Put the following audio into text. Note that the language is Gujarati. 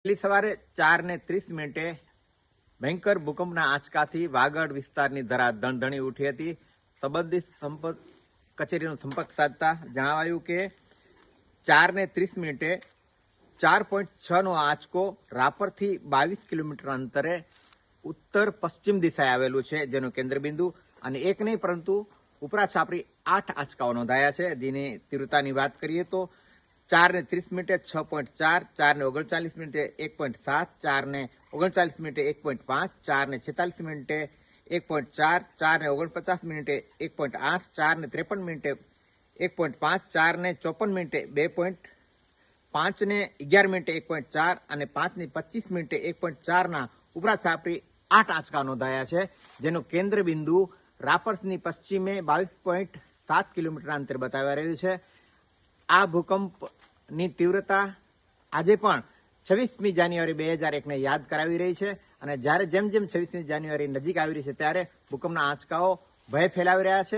વહેલી સવારે 4:30 ભયંકર ભૂકંપના આંચકાથી વાગડ વિસ્તારની ધરા દણધણી ઉઠી હતી. સંબંધિત કચેરીનો સંપર્ક સાધતા જણાવાયું કે 4:30 4.6 નો આંચકો રાપરથી 22 કિલોમીટર અંતરે ઉત્તર પશ્ચિમ દિશાએ આવેલું છે, જેનું કેન્દ્રબિંદુ અને એક નહીં પરંતુ ઉપરા છાપરી 8 આંચકાઓ નોંધાયા છે. જેની તીવ્રતાની વાત કરીએ તો 4:30 6.4, 4:39 1.7, 4:39 1.5, 4:46 1.4, 4:49 1.8, 4:53 1.5, 4:54 2.5, 5:11 1.4 અને 5:25 1.4 ના ઉપરા છાપરી 8 આંચકા નોંધાયા છે, જેનું કેન્દ્ર બિંદુ રાપરની પશ્ચિમે 22.7 કિલોમીટર અંતરે બતાવી રહ્યું છે. આ ભૂકંપની તીવ્રતા આજે પણ 26મી જાન્યુઆરી 2001ને યાદ કરાવી રહી છે અને જેમ 26મી જાન્યુઆરી નજીક આવી રહી છે ત્યારે ભૂકંપના આંચકાઓ ભય ફેલાવી રહ્યા છે